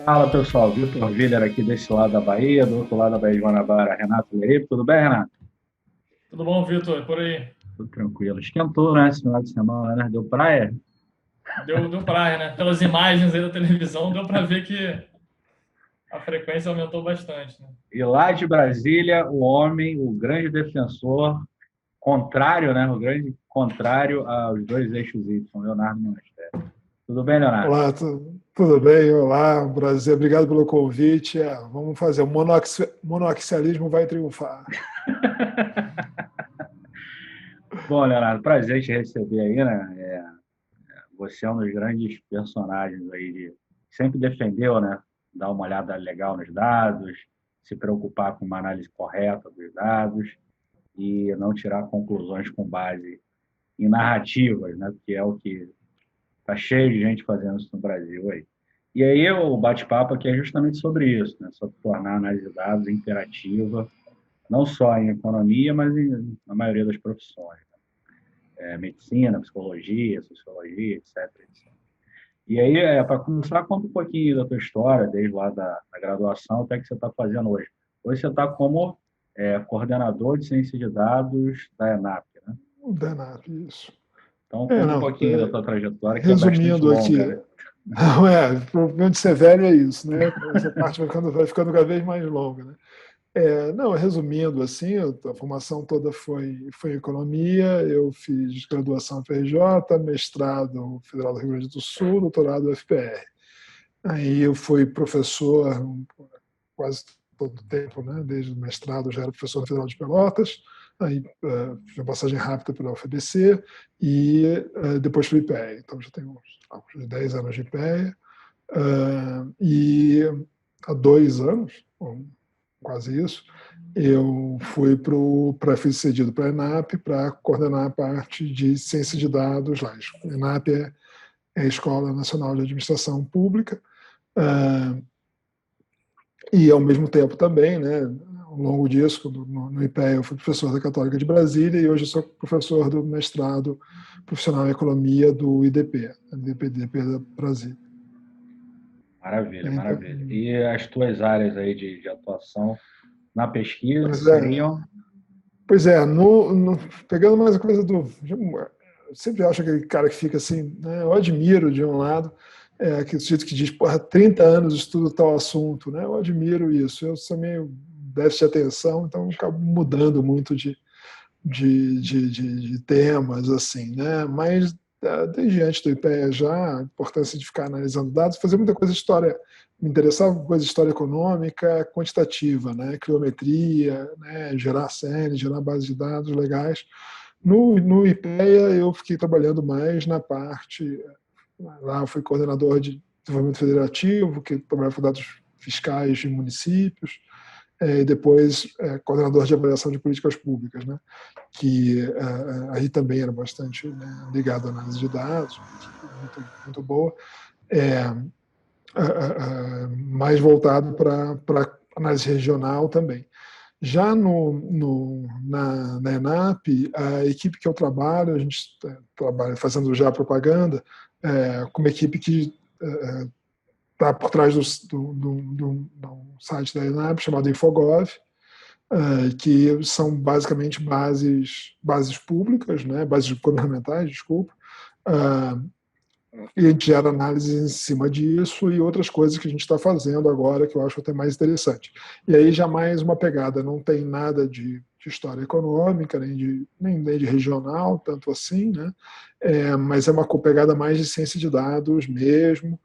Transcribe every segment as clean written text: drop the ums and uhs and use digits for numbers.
Fala pessoal, Vitor Viller aqui desse lado da Bahia, do outro lado da Bahia de Guanabara, Renato Leripe, tudo bem, Renato? Tudo bom, Vitor? Por aí. Tudo tranquilo. Esquentou, né, esse final de semana, né? Deu praia? Deu praia, né? Pelas imagens aí da televisão, deu para ver que a frequência aumentou bastante, né? E lá de Brasília, o homem, o grande defensor, contrário, né? O grande contrário aos dois eixos Y, Leonardo Monastério. Tudo bem, Leonardo? Olá, tudo bem? Olá, Brasil. Obrigado pelo convite. Vamos fazer. O monoaxialismo vai triunfar. Bom, Leonardo, prazer te receber aí, né? Você é um dos grandes personagens aí sempre defendeu, né? Dar uma olhada legal nos dados, se preocupar com uma análise correta dos dados e não tirar conclusões com base em narrativas, né? Que é o que está cheio de gente fazendo isso no Brasil aí. E aí o bate-papo aqui é justamente sobre isso, né? Sobre tornar a análise de dados interativa, não só em economia, mas na maioria das profissões. Medicina, psicologia, sociologia, etc. E aí, para começar, conta um pouquinho da tua história, desde lá da graduação até que você está fazendo hoje. Hoje você está como coordenador de ciência de dados da ENAP, né? O Danado, isso. Então, conta um Não. pouquinho da tua trajetória, que é bastante Resumindo longa, aqui, né? não o problema de ser velho é isso, né? Essa parte vai ficando cada vez mais longa, né? Não, resumindo assim, a formação toda foi em economia. Eu fiz graduação na FRJ, mestrado Federal do Rio Grande do Sul, doutorado UFPR. Aí eu fui professor quase todo o tempo, né? Desde o mestrado já era professor na Federal de Pelotas, aí fiz uma passagem rápida pela UFABC e depois fui IPEA. Então já tenho uns 10 anos de IPEA. E há 2 anos, quase isso, eu fui fui cedido para a ENAP para coordenar a parte de ciência de dados lá. A ENAP é a Escola Nacional de Administração Pública. E, ao mesmo tempo, também, né, ao longo disso, no IPEA, eu fui professor da Católica de Brasília e hoje eu sou professor do mestrado profissional em economia do IDP da Brasília. Maravilha, Então, maravilha. E as tuas áreas aí de atuação na pesquisa pois é, seriam? pois é pegando mais a coisa eu sempre acho aquele cara que fica assim, né, eu admiro de um lado, aquele sujeito que diz, porra, 30 anos estudo tal assunto, né? Eu admiro isso. Eu sou meio déficit de atenção, então eu acabo mudando muito de temas, assim, né? Mas desde antes do IPEA já, a importância de ficar analisando dados, fazer muita coisa de história, me interessava por coisa de história econômica quantitativa, né? Criometria, né? Gerar séries, gerar bases de dados legais. No IPEA eu fiquei trabalhando mais na parte, lá eu fui coordenador de desenvolvimento federativo, que trabalhava com dados fiscais de municípios, e depois coordenador de avaliação de políticas públicas, né? Que aí também era bastante, né, ligado à análise de dados, uma equipe muito boa, mais voltado para análise regional também. Já na ENAP, a equipe que eu trabalho, a gente trabalha fazendo já propaganda, com uma equipe que está por trás do site da ENAP chamado Infogov, que são basicamente bases públicas, né, bases governamentais, desculpa, e a gente gera análises em cima disso e outras coisas que a gente está fazendo agora que eu acho até mais interessante. E aí já mais uma pegada, não tem nada de história econômica, nem de regional, tanto assim, né? Mas é uma pegada mais de ciência de dados mesmo,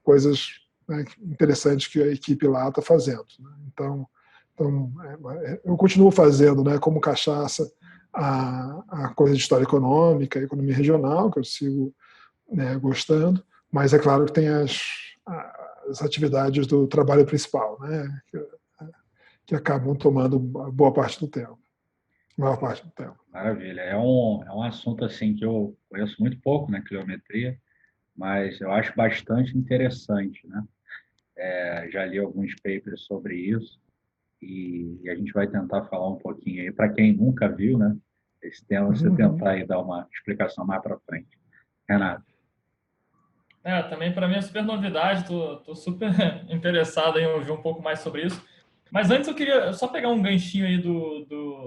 coisas, né, interessantes que a equipe lá está fazendo, né? Então eu continuo fazendo, né, como cachaça, a coisa de história econômica, economia regional, que eu sigo, né, gostando, mas é claro que tem as atividades do trabalho principal, né, que acabam tomando boa parte do tempo, maior parte do tempo. Maravilha. É um assunto assim que eu conheço muito pouco, né, cliometria, mas eu acho bastante interessante, né? Já li alguns papers sobre isso e a gente vai tentar falar um pouquinho aí para quem nunca viu, né? Esse tema, você Uhum. tentar aí dar uma explicação mais para frente. Renato. Também para mim é super novidade, tô super interessado em ouvir um pouco mais sobre isso. Mas antes eu queria só pegar um ganchinho aí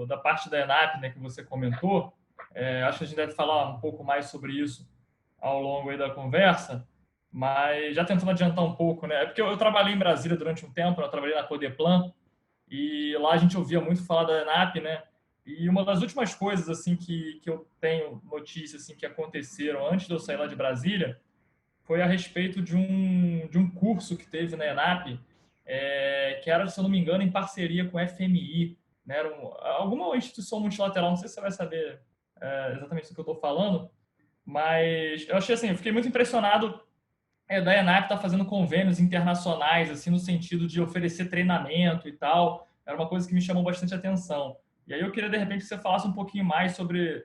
da parte da ENAP, né, que você comentou. Acho que a gente deve falar um pouco mais sobre isso ao longo aí da conversa, mas já tentando adiantar um pouco, né? É porque eu trabalhei em Brasília durante um tempo, eu trabalhei na Codeplan, e lá a gente ouvia muito falar da ENAP, né? E uma das últimas coisas assim que eu tenho notícia assim que aconteceram antes de eu sair lá de Brasília foi a respeito de um curso que teve na ENAP, que era, se eu não me engano, em parceria com a FMI, né? Era alguma instituição multilateral, não sei se você vai saber exatamente do que eu estou falando, mas eu achei assim, eu fiquei muito impressionado da ENAP estar fazendo convênios internacionais, assim, no sentido de oferecer treinamento e tal. Era uma coisa que me chamou bastante atenção. E aí eu queria, de repente, que você falasse um pouquinho mais sobre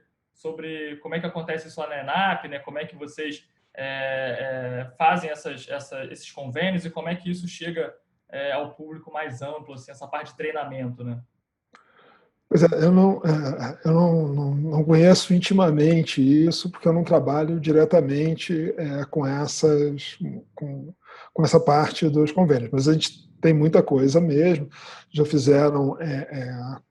como é que acontece isso lá na ENAP, né? Como é que vocês fazem esses convênios e como é que isso chega ao público mais amplo, assim, essa parte de treinamento, né? Pois é, eu não conheço intimamente isso, porque eu não trabalho diretamente com, com essa parte dos convênios, mas a gente tem muita coisa mesmo. Já fizeram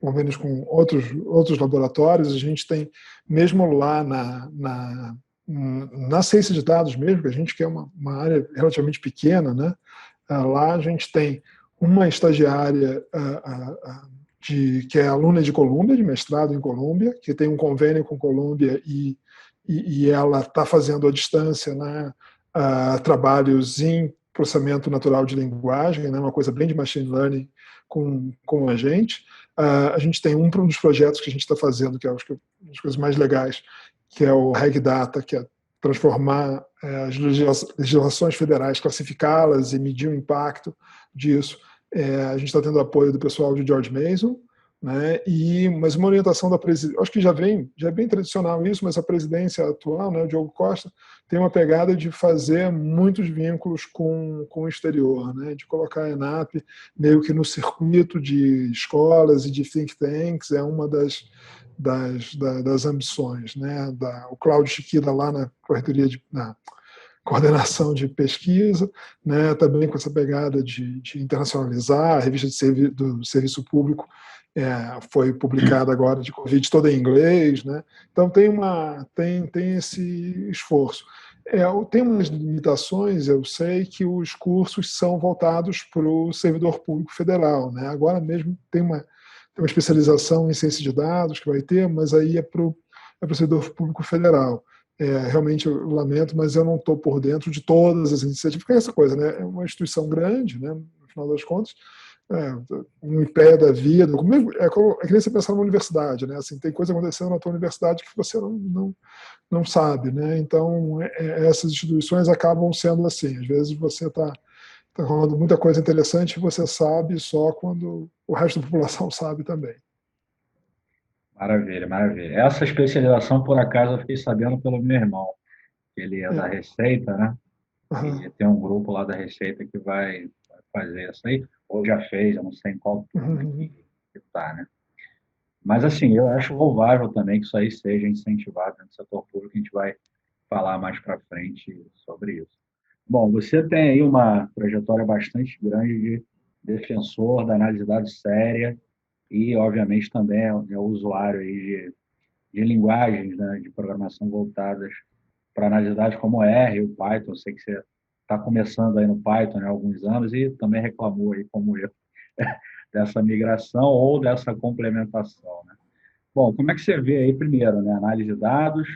convênios com outros laboratórios, a gente tem, mesmo lá na ciência de dados mesmo, que a gente quer uma área relativamente pequena, né? Lá a gente tem uma estagiária que é aluna de Colômbia, de mestrado em Colômbia, que tem um convênio com Colômbia e ela está fazendo à distância, né, trabalhos em processamento natural de linguagem, né, uma coisa bem de machine learning com a gente. A gente tem um dos projetos que a gente está fazendo, que é uma das coisas mais legais, que é o Reg Data, que é transformar as legislações federais, classificá-las e medir o impacto disso. A gente está tendo apoio do pessoal de George Mason, né? Mas uma orientação da presidência, acho que já é bem tradicional isso, mas a presidência atual, né, o Diogo Costa, tem uma pegada de fazer muitos vínculos com o exterior, né, de colocar a ENAP meio que no circuito de escolas e de think tanks, é uma das ambições, né? O Cláudio Chiquida lá na na coordenação de pesquisa, né, também com essa pegada de internacionalizar. A revista do Serviço Público foi publicada agora de Covid toda em inglês, né? Então tem esse esforço. Tem umas limitações, eu sei que os cursos são voltados para o servidor público federal, né? Agora mesmo tem uma especialização em ciência de dados que vai ter, mas aí é para o servidor público federal. Realmente eu lamento, mas eu não estou por dentro de todas as iniciativas, porque é essa coisa, né? É uma instituição grande, né? No final das contas, um pé da vida. É que nem você pensar numa universidade, né? Assim, tem coisa acontecendo na tua universidade que você não sabe, né? Então, essas instituições acabam sendo assim. Às vezes você está rolando muita coisa interessante e você sabe só quando o resto da população sabe também. Maravilha, maravilha. Essa especialização, por acaso, eu fiquei sabendo pelo meu irmão, que ele é da Receita, né? Uhum. E tem um grupo lá da Receita que vai fazer isso aí, ou já fez, eu não sei em qual turma que está, né? Mas, assim, eu acho louvável também que isso aí seja incentivado no setor público, a gente vai falar mais para frente sobre isso. Bom, você tem aí uma trajetória bastante grande de defensor da análise de dados séria e, obviamente, também é usuário aí de linguagens, né, de programação voltadas para análise de dados como o R, o Python. Eu sei que você está começando aí no Python há alguns anos e também reclamou aí, como eu, dessa migração ou dessa complementação, né? Bom, como é que você vê aí primeiro, né, análise de dados,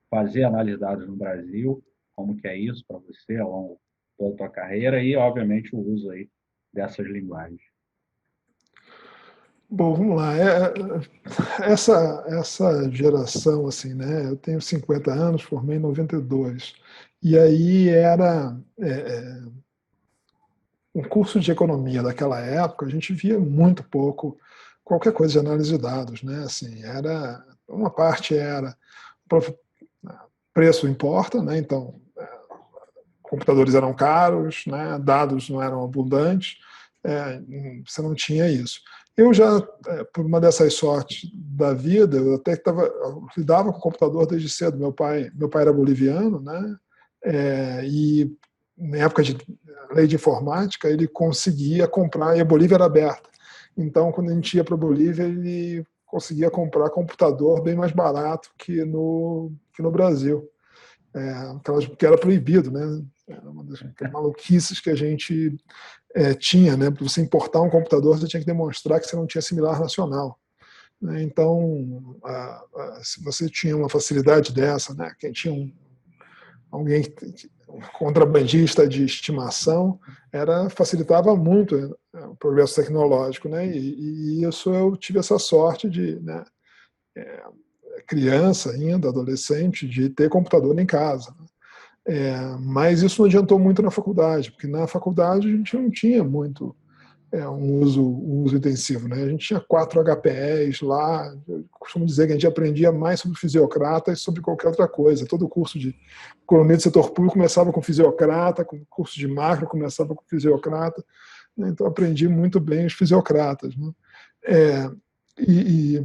fazer análise de dados no Brasil, como que é isso para você ao longo de toda a tua carreira e, obviamente, o uso aí dessas linguagens? Bom, vamos lá. Essa geração, assim, né? Eu tenho 50 anos, formei em 92. E aí era um curso de economia daquela época, a gente via muito pouco qualquer coisa de análise de dados, né? Assim, uma parte era preço importa, né? Então, computadores eram caros, né? Dados não eram abundantes, você não tinha isso. Eu já, por uma dessas sortes da vida, eu até lidava com o computador desde cedo. Meu pai era boliviano, né? e na época de lei de informática, ele conseguia comprar, e a Bolívia era aberta. Então, quando a gente ia para a Bolívia, ele conseguia comprar computador bem mais barato que no Brasil. Que era proibido, né? Era uma das maluquices que a gente tinha, né? Para você importar um computador, você tinha que demonstrar que você não tinha similar nacional. Né? Então, se você tinha uma facilidade dessa, né? Quem tinha alguém contrabandista de estimação, facilitava muito o progresso tecnológico, né? E isso eu tive essa sorte de, né? Criança ainda, adolescente, de ter computador em casa. Mas isso não adiantou muito na faculdade, porque na faculdade a gente não tinha muito um uso intensivo. Né? A gente tinha 4 HPEs lá, eu costumo dizer que a gente aprendia mais sobre fisiocratas sobre qualquer outra coisa. Todo o curso de economia do setor público começava com fisiocrata, com o curso de macro começava com fisiocrata, né? Então aprendi muito bem os fisiocratas. Né? E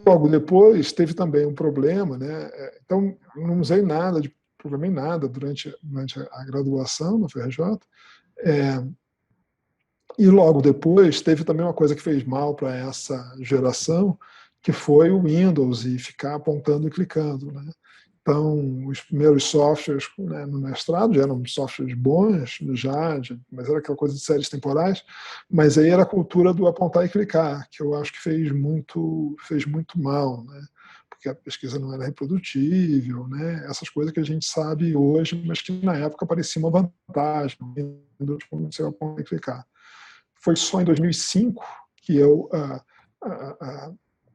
logo depois teve também um problema, né? Então não usei nada de programei nada durante a graduação na FRJ. E logo depois teve também uma coisa que fez mal para essa geração, que foi o Windows e ficar apontando e clicando. Né? Então, os primeiros softwares, né, no mestrado já eram softwares bons, mas era aquela coisa de séries temporais, mas aí era a cultura do apontar e clicar, que eu acho que fez muito mal, né? Porque a pesquisa não era reprodutível, né? Essas coisas que a gente sabe hoje, mas que na época parecia uma vantagem, quando você aponta e clicar. Foi só em 2005 que eu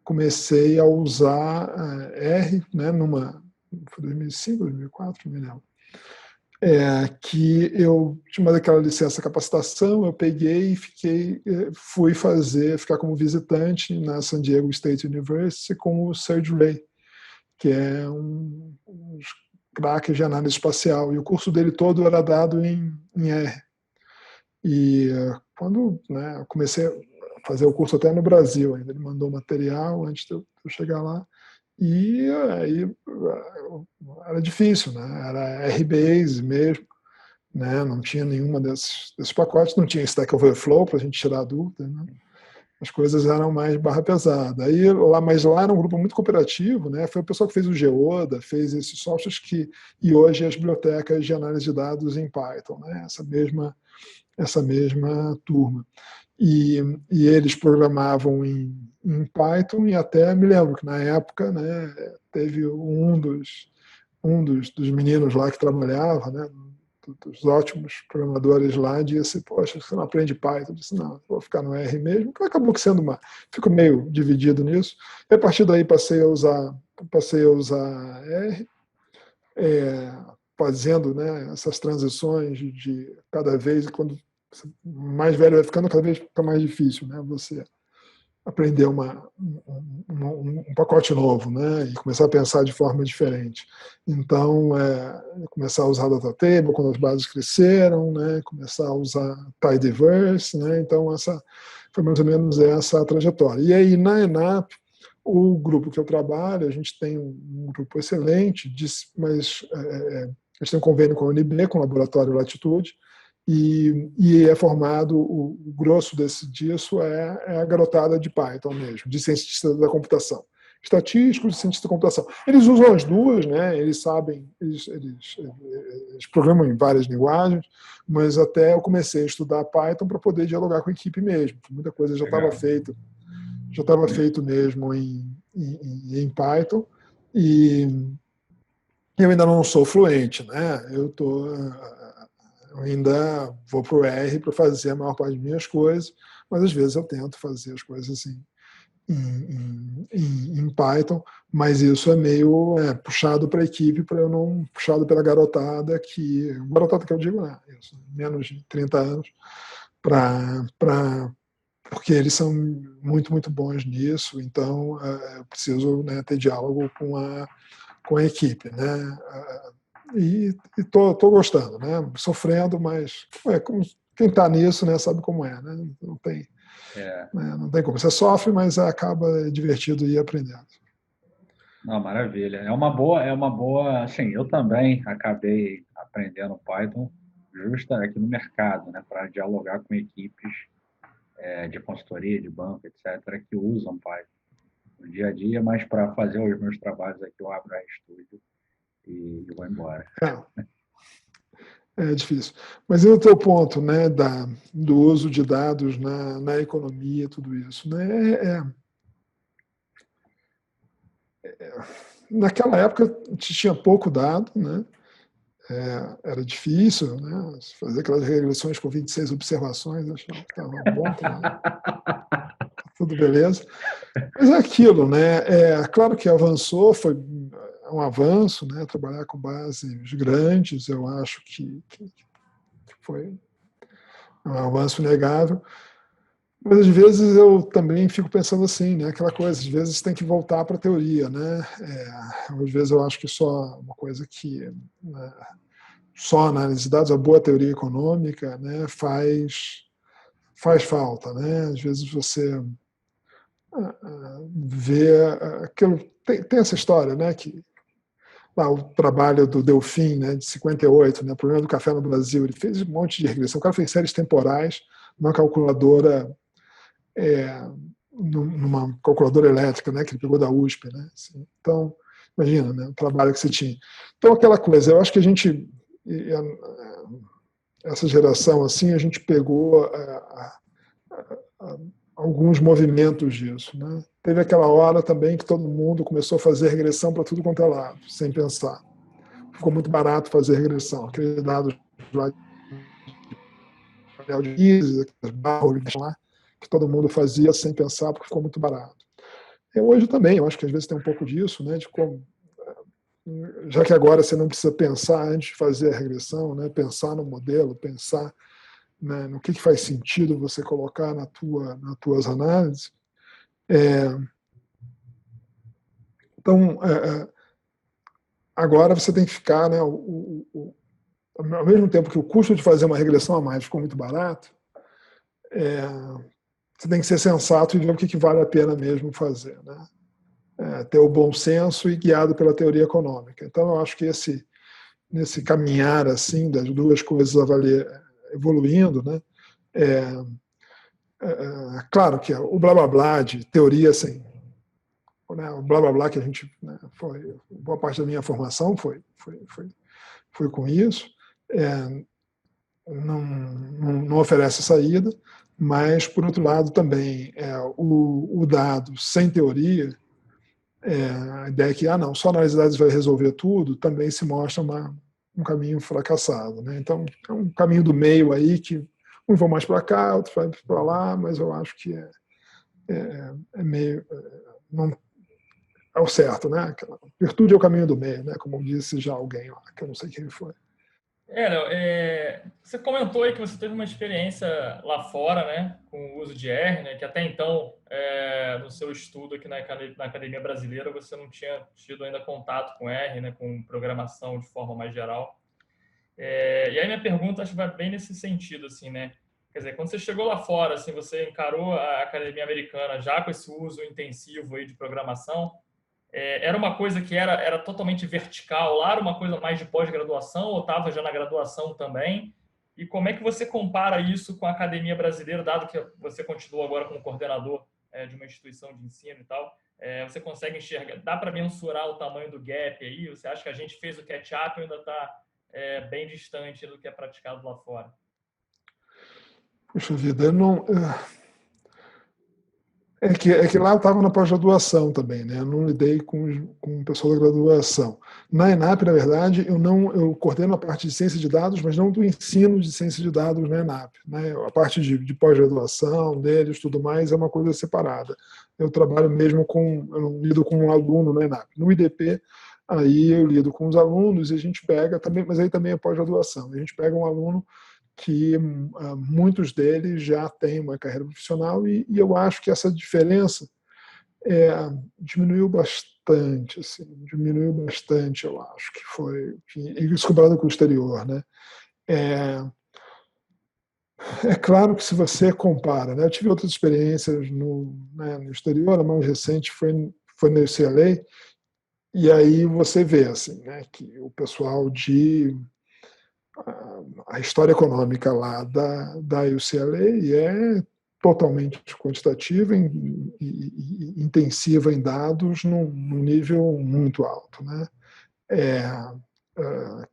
comecei a usar R, né, foi 2005, 2004, não me lembro. Que eu tinha aquela licença capacitação, eu peguei e fui ficar como visitante na San Diego State University com o Serge Ray, que é um craque de análise espacial, e o curso dele todo era dado em R. E quando, né, eu comecei a fazer o curso até no Brasil, ainda ele mandou material antes de eu chegar lá, e aí era difícil, né? Era RBase mesmo, né? Não tinha nenhuma desses pacotes, não tinha Stack Overflow para a gente tirar dúvida, né? As coisas eram mais barra pesada. Mas lá era um grupo muito cooperativo, né? Foi o pessoal que fez o Geoda, fez esses softwares e hoje as bibliotecas de análise de dados em Python, né? Essa mesma turma. E eles programavam em Python, e até me lembro que na época, né, teve um dos meninos lá que trabalhava, né, dos ótimos programadores lá, disse: poxa, você não aprende Python? Eu disse: não, vou ficar no R mesmo. Acabou sendo fico meio dividido nisso. E a partir daí passei a usar R, fazendo, né, essas transições de cada vez, quando mais velho vai ficando, cada vez fica mais difícil, né? Você aprender um pacote novo, né? E começar a pensar de forma diferente. Então, começar a usar data table quando as bases cresceram, né? Começar a usar tidyverse, né? Então, foi mais ou menos essa a trajetória. E aí, na ENAP, o grupo que eu trabalho, a gente tem um grupo excelente, mas a gente tem um convênio com a UNB, com o Laboratório Latitude, e é formado, o grosso disso é a garotada de Python mesmo, de cientista da computação. Estatísticos e cientista da computação. Eles usam as duas, né? Eles sabem, eles programam em várias linguagens, mas até eu comecei a estudar Python para poder dialogar com a equipe mesmo. Muita coisa já estava feito mesmo em Python, e eu ainda não sou fluente, né? Eu ainda vou para o R para fazer a maior parte das minhas coisas, mas às vezes eu tento fazer as coisas assim em Python, mas isso é meio puxado para a equipe, para eu não puxado pela garotada que eu digo, né? Isso, menos de 30 anos, porque eles são muito, muito bons nisso, então eu preciso, né, ter diálogo com a equipe, né? E tô gostando, né? Sofrendo, mas quem está nisso, né, sabe como é, né? Não tem, né, não tem como. Você sofre, mas acaba divertido e aprendendo. Não, maravilha. É uma boa, assim, eu também acabei aprendendo Python justa aqui no mercado, né, para dialogar com equipes de consultoria, de banco, etc., que usam Python no dia a dia, mas para fazer os meus trabalhos aqui eu abro a RStudio e vou embora. É difícil. Mas e o teu ponto, né, do uso de dados na economia, tudo isso, né? Naquela época a gente tinha pouco dado, né? Era difícil, né? Fazer aquelas regressões com 26 observações, achava que estava bom, tudo beleza. Mas é aquilo, né? Claro que avançou, foi um avanço, né? Trabalhar com bases grandes, eu acho que foi um avanço negável. Mas às vezes eu também fico pensando assim, né? Aquela coisa, às vezes tem que voltar para a teoria, né? Às vezes eu acho que só uma coisa que, né, só análise de dados, a boa teoria econômica, né, faz falta, né? Às vezes você vê aquilo, tem essa história, né? Que lá, o trabalho do Delfim, né, de 58, né, o problema do café no Brasil, ele fez um monte de regressão. O cara fez séries temporais numa calculadora numa calculadora elétrica, né, que ele pegou da USP, né? Assim, então, imagina, né, o trabalho que você tinha. Então, aquela coisa, eu acho que a gente, essa geração, assim, a gente pegou alguns movimentos disso, né? Teve aquela hora também que todo mundo começou a fazer regressão para tudo quanto é lado, sem pensar. Ficou muito barato fazer regressão. Aqueles dados lá de Giza, lá, que todo mundo fazia sem pensar, porque ficou muito barato. E hoje também, eu acho que às vezes tem um pouco disso, né, de como, já que agora você não precisa pensar antes de fazer a regressão, né, pensar no modelo, pensar, né, no que faz sentido você colocar nas tuas análises. Então, agora você tem que ficar, né, ao mesmo tempo que o custo de fazer uma regressão a mais ficou muito barato, você tem que ser sensato e ver o que vale a pena mesmo fazer, né? Ter o bom senso e guiado pela teoria econômica. Então, eu acho que nesse caminhar assim das duas coisas evoluindo, né? Claro que o blá blá blá de teoria, assim, né, o blá blá blá que a gente, né, foi boa parte da minha formação foi com isso. Não oferece saída, mas por outro lado também o dado sem teoria, a ideia é que não, só análise de dados vai resolver tudo, também se mostra um caminho fracassado, né? Então é um caminho do meio aí que uns vão mais para cá, outros vão para lá, mas eu acho que é meio não é o certo, né? Virtude é o caminho do meio, né? Como disse já alguém lá, que eu não sei quem foi. Léo, você comentou aí que você teve uma experiência lá fora, né, com o uso de R, né, que até então, no seu estudo aqui na Academia Brasileira, você não tinha tido ainda contato com R, né, com programação de forma mais geral. E aí minha pergunta, acho que vai bem nesse sentido, assim, né? Quer dizer, quando você chegou lá fora, assim, você encarou a Academia Americana já com esse uso intensivo aí de programação, era uma coisa que era totalmente vertical lá, era uma coisa mais de pós-graduação ou estava já na graduação também? E como é que você compara isso com a Academia Brasileira, dado que você continua agora como coordenador de uma instituição de ensino e tal? Você consegue enxergar, dá para mensurar o tamanho do gap aí? Você acha que a gente fez o catch-up ou ainda está bem distante do que é praticado lá fora? Puxa vida, eu não... É que lá eu estava na pós-graduação também, né? Eu não lidei com o pessoal da graduação. Na ENAP, na verdade, eu coordeno a parte de ciência de dados, mas não do ensino de ciência de dados na ENAP, né? A parte de pós-graduação deles, tudo mais, é uma coisa separada. Eu trabalho mesmo eu não lido com um aluno na ENAP. No IDP, aí eu lido com os alunos e a gente pega também, mas aí também é pós-graduação. A gente pega um aluno que muitos deles já têm uma carreira profissional e eu acho que essa diferença diminuiu bastante, assim, eu acho que foi, isso comparado com o exterior, né? É claro que se você compara, né? Eu tive outras experiências no exterior, a mais recente foi no UCLA, E aí você vê assim, né, que o pessoal a história econômica lá da UCLA é totalmente quantitativa e intensiva em dados num nível muito alto, né?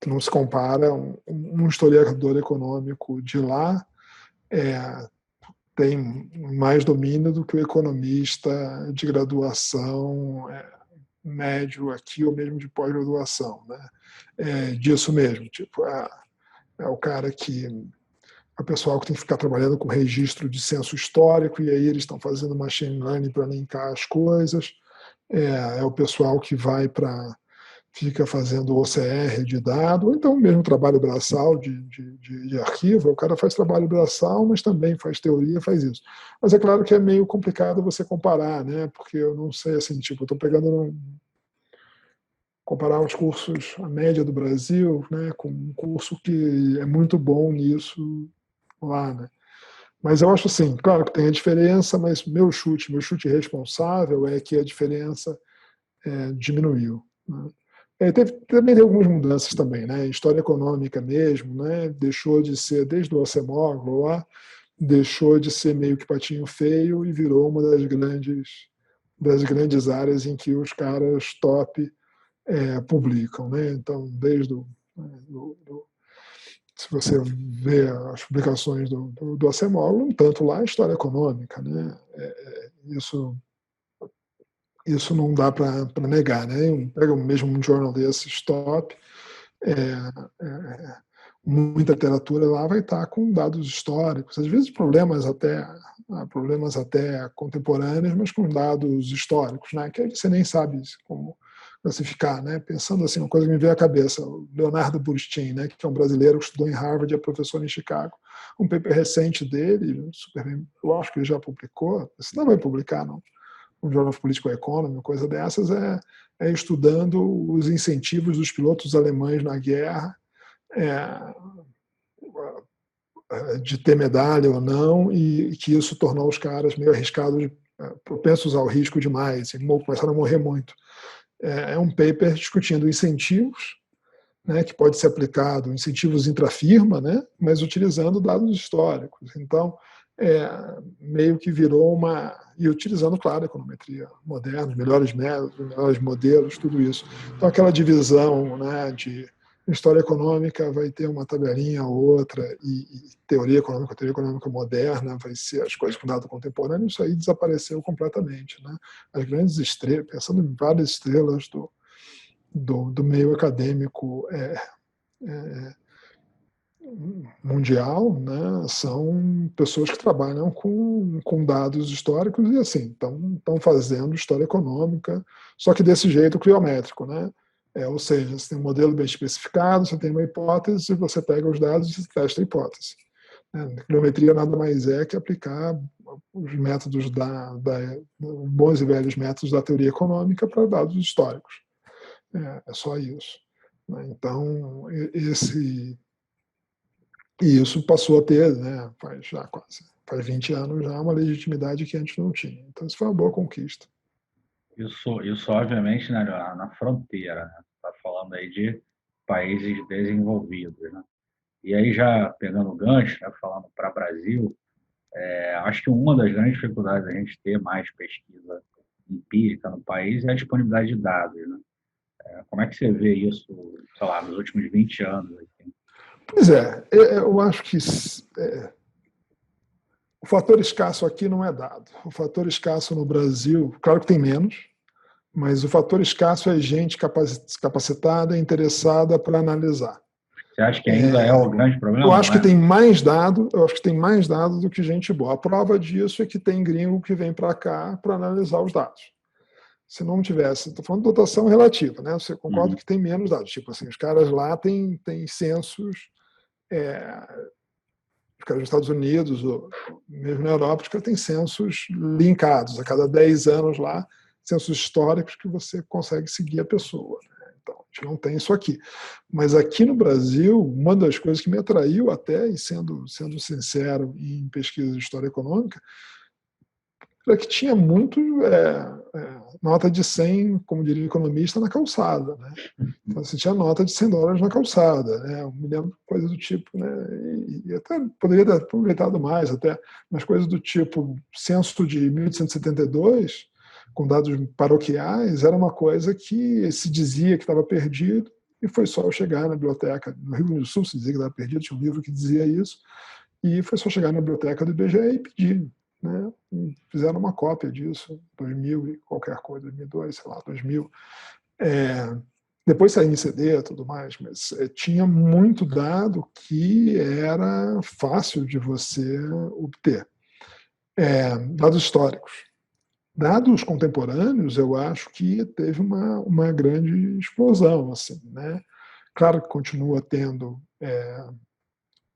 Que não se compara um historiador econômico de lá tem mais domínio do que o economista de graduação médio aqui ou mesmo de pós-graduação, né? Disso mesmo, tipo, é o cara que é o pessoal que tem que ficar trabalhando com registro de censo histórico e aí eles estão fazendo machine learning para linkar as coisas. É o pessoal que vai para fica fazendo OCR de dado, ou então mesmo trabalho braçal de arquivo, o cara faz trabalho braçal, mas também faz teoria, faz isso. Mas é claro que é meio complicado você comparar, né? Porque eu não sei, assim, tipo, eu estou pegando comparar os cursos, a média do Brasil, né, com um curso que é muito bom nisso lá, né? Mas eu acho assim, claro que tem a diferença, mas meu chute responsável é que a diferença diminuiu, né? Também tem algumas mudanças também, né? História econômica mesmo, né? Deixou de ser, desde o Acemoglu lá, deixou de ser meio que patinho feio e virou uma das grandes áreas em que os caras top publicam, né? Então, desde se você vê as publicações do Acemoglu, um tanto lá é história econômica, né? Isso não dá para negar, né? Pega mesmo um jornal desses top, muita literatura lá vai estar com dados históricos, às vezes problemas até contemporâneos, mas com dados históricos, né? Que aí você nem sabe como classificar, né? Pensando assim, uma coisa que me veio à cabeça, o Leonardo Burstein, né? Que é um brasileiro que estudou em Harvard e é professor em Chicago, um paper recente dele, super bem, eu acho que ele já publicou, você não vai publicar, não, um jornal político economy, coisa dessas, estudando os incentivos dos pilotos alemães na guerra, de ter medalha ou não, e que isso tornou os caras meio arriscados, propensos ao risco demais, e começaram a morrer muito. É um paper discutindo incentivos, né, que pode ser aplicado, incentivos intrafirma, né, mas utilizando dados históricos. Então, meio que virou e utilizando, claro, a econometria moderna, os melhores métodos, os melhores modelos, tudo isso. Então, aquela divisão, né, de história econômica vai ter uma tabelinha ou outra, e teoria econômica moderna vai ser as coisas com dado contemporâneo, isso aí desapareceu completamente, né? As grandes estrelas, pensando em várias estrelas do meio acadêmico mundial, né, são pessoas que trabalham com dados históricos e assim estão fazendo história econômica, só que desse jeito criométrico, né? Ou seja, você tem um modelo bem especificado, você tem uma hipótese, você pega os dados e testa a hipótese. A criometria nada mais é que aplicar os métodos bons e velhos métodos da teoria econômica para dados históricos. É só isso. Então, e isso passou a ter, né, faz 20 anos já, uma legitimidade que antes não tinha. Então, isso foi uma boa conquista. Isso obviamente, né, na fronteira, né? Está falando aí de países desenvolvidos, né? E aí, já pegando o gancho, né, falando para o Brasil, acho que uma das grandes dificuldades da gente ter mais pesquisa empírica no país é a disponibilidade de dados, né? Como é que você vê isso, sei lá, nos últimos 20 anos? Assim? Pois eu acho que o fator escasso aqui não é dado. O fator escasso no Brasil, claro que tem menos, mas o fator escasso é gente capacitada e interessada para analisar. Você acha que ainda é o grande problema? Eu acho que tem mais dado, do que gente boa. A prova disso é que tem gringo que vem para cá para analisar os dados. Se não tivesse, estou falando de dotação relativa, né? Você concorda que tem menos dados. Tipo assim, os caras lá têm censos, os caras dos Estados Unidos, ou mesmo na Europa, os caras têm censos linkados. A cada 10 anos lá, censos históricos que você consegue seguir a pessoa. Então, a gente não tem isso aqui. Mas aqui no Brasil, uma das coisas que me atraiu até, e sendo sincero em pesquisa de história econômica, era que tinha muito nota de 100, como diria o economista, na calçada, né? Então, você tinha nota de $100 na calçada, né? Eu me lembro coisa do tipo, né? E até poderia ter aproveitado mais, até, mas coisas do tipo, censo de 1872, com dados paroquiais, era uma coisa que se dizia que estava perdido, e foi só eu chegar na biblioteca, no Rio Grande do Sul se dizia que estava perdido, tinha um livro que dizia isso, e foi só chegar na biblioteca do IBGE e pedir, né? E fizeram uma cópia disso, 2000 e qualquer coisa, 2002, sei lá, 2000. Depois saiu em CD e tudo mais, mas tinha muito dado que era fácil de você obter. Dados históricos. Dados contemporâneos, eu acho que teve uma grande explosão, assim, né? Claro que continua tendo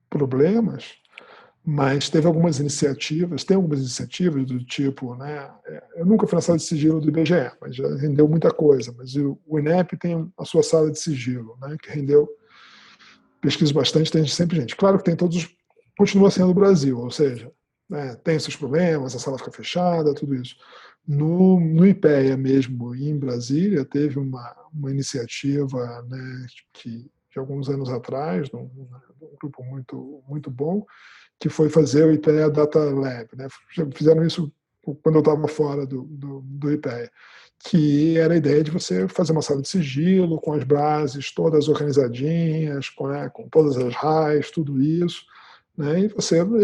problemas, mas teve algumas iniciativas, tem algumas iniciativas do tipo, né? Eu nunca fui na sala de sigilo do IBGE, mas já rendeu muita coisa. Mas o INEP tem a sua sala de sigilo, né? Que rendeu, pesquiso bastante, tem sempre gente. Claro que tem todos, continua sendo o Brasil, ou seja, né, tem seus problemas, a sala fica fechada, tudo isso. No IPEA mesmo, em Brasília, teve uma iniciativa, né, que de alguns anos atrás, de um grupo muito bom, que foi fazer o IPEA Data Lab, né? Fizeram isso quando eu estava fora do IPEA, que era a ideia de você fazer uma sala de sigilo, com as bases todas organizadinhas, com todas as RAIs, tudo isso, né? E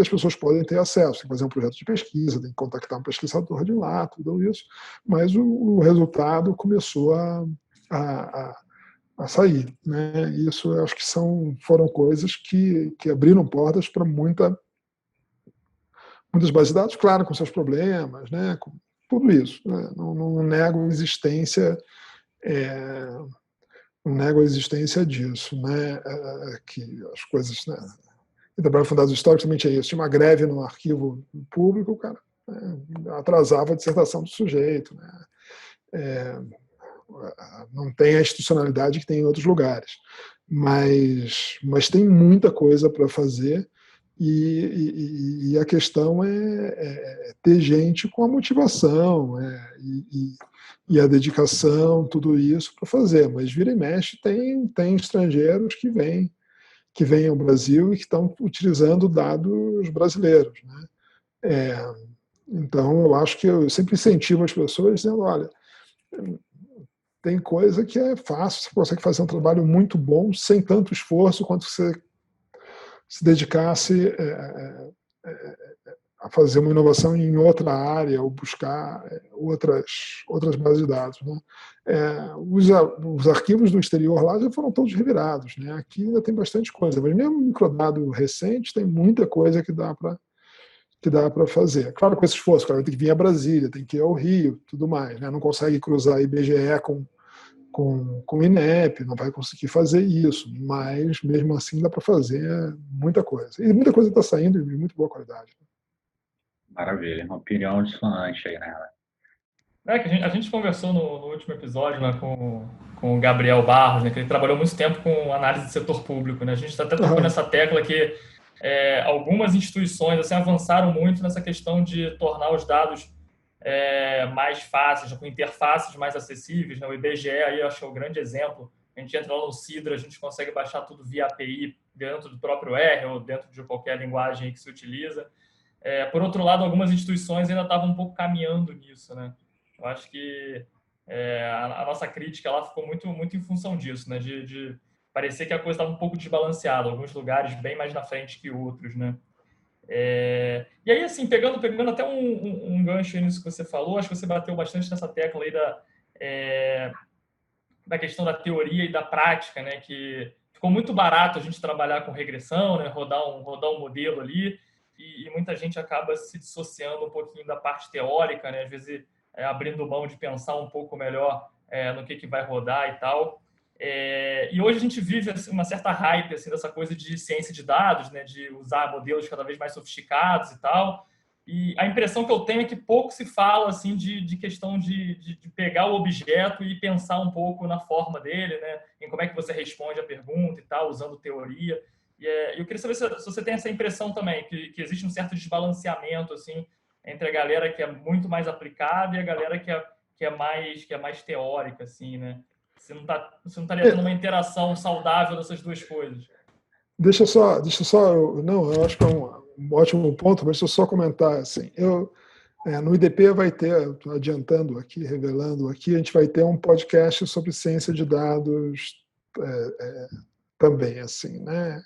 as pessoas podem ter acesso. Tem que fazer um projeto de pesquisa, tem que contactar um pesquisador de lá, tudo isso, mas o resultado começou a sair, né? Isso eu acho que foram coisas que abriram portas para muitas bases de dados, claro, com seus problemas, né? Com tudo isso, né? Não nego a existência, não nego a existência disso, né? Que as coisas, né? E trabalho com dados históricos também tinha isso. Tinha uma greve no arquivo público, cara, né? Atrasava a dissertação do sujeito, né? Não tem a institucionalidade que tem em outros lugares, mas tem muita coisa para fazer, e a questão é ter gente com a motivação e a dedicação, tudo isso para fazer. Mas vira e mexe tem estrangeiros que vêm ao Brasil e que estão utilizando dados brasileiros, né? Então eu acho que eu sempre incentivo as pessoas dizendo, olha, tem coisa que é fácil, você consegue fazer um trabalho muito bom sem tanto esforço quanto você se dedicasse a fazer uma inovação em outra área ou buscar outras bases de dados, né? Os arquivos do exterior lá já foram todos revirados, né? Aqui ainda tem bastante coisa, mas mesmo microdado recente tem muita coisa que dá para fazer. Claro, com esse esforço, claro, tem que vir a Brasília, tem que ir ao Rio, tudo mais, né? Não consegue cruzar IBGE com o INEP, não vai conseguir fazer isso, mas mesmo assim dá para fazer muita coisa. E muita coisa está saindo de muito boa qualidade. Maravilha, uma opinião dissonante aí, né? Que a gente conversou no último episódio, né, com o Gabriel Barros, né, que ele trabalhou muito tempo com análise de setor público, né? A gente está até tocando nessa tecla que algumas instituições assim, avançaram muito nessa questão de tornar os dados mais fáceis, com interfaces mais acessíveis, né? O IBGE aí eu acho que é o grande exemplo. A gente entra lá no Sidra, a gente consegue baixar tudo via API dentro do próprio R ou dentro de qualquer linguagem que se utiliza. Por outro lado, algumas instituições ainda estavam um pouco caminhando nisso, né? Eu acho que a nossa crítica ela ficou muito em função disso, né? De parecer que a coisa estava um pouco desbalanceada, alguns lugares bem mais na frente que outros, né? E aí, assim, pegando até um gancho nisso que você falou, acho que você bateu bastante nessa tecla aí da questão da teoria e da prática, né? Que ficou muito barato a gente trabalhar com regressão, né? Rodar um modelo ali, e muita gente acaba se dissociando um pouquinho da parte teórica, né? Às vezes abrindo mão de pensar um pouco melhor no que vai rodar e tal. E hoje a gente vive assim, uma certa hype assim, dessa coisa de ciência de dados, né? De usar modelos cada vez mais sofisticados e tal. E a impressão que eu tenho é que pouco se fala assim, de questão de pegar o objeto e pensar um pouco na forma dele, né? Em como é que você responde a pergunta e tal, usando teoria. E eu queria saber se você tem essa impressão também, que existe um certo desbalanceamento assim, entre a galera que é muito mais aplicada e a galera que é mais teórica, assim, né? Você não estaria tendo uma interação saudável dessas duas coisas. Deixa só, não, eu acho que é um ótimo ponto, mas deixa eu só comentar, assim, no IDP vai ter, adiantando aqui, revelando aqui, a gente vai ter um podcast sobre ciência de dados também, assim, né?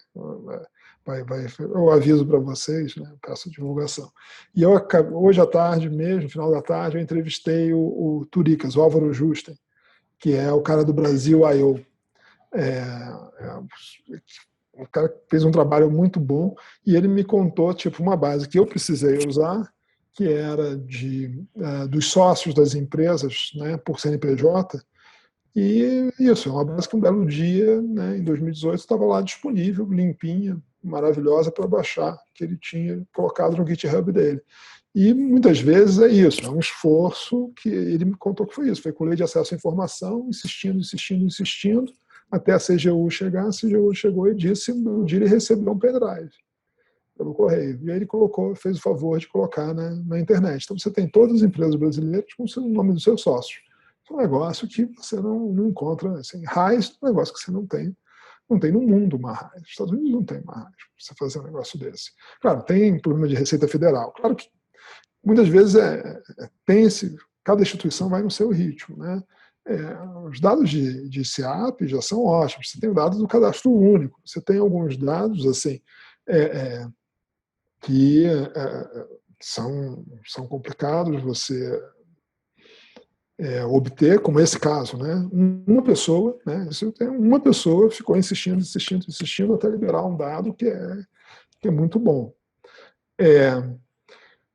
Eu aviso para vocês, né? Peço divulgação. E hoje à tarde mesmo, final da tarde, eu entrevistei o Turicas, o Álvaro Justen, que é o cara do Brasil I.O. O cara fez um trabalho muito bom e ele me contou tipo uma base que eu precisei usar, que era dos sócios das empresas, né, por CNPJ. E isso, é uma base que um belo dia, né, em 2018, estava lá disponível, limpinha, maravilhosa para baixar, que ele tinha colocado no GitHub dele. E muitas vezes é isso, é um esforço que ele me contou que foi isso, foi com lei de acesso à informação, insistindo, até a CGU chegar. A CGU chegou e disse: um dia ele recebeu um pendrive pelo correio. E aí ele fez o favor de colocar na internet. Então você tem todas as empresas brasileiras com o nome dos seus sócios. É um negócio que você não encontra. Assim, RAIS é um negócio que você não tem no mundo uma RAIS. Nos Estados Unidos não tem uma RAIS para você fazer um negócio desse. Claro, tem problema de Receita Federal. Claro que muitas vezes cada instituição vai no seu ritmo, né? Os dados de SEAP já são ótimos. Você tem dados do cadastro único. Você tem alguns dados assim que são complicados você obter, como esse caso, né? Uma pessoa ficou insistindo até liberar um dado que é muito bom.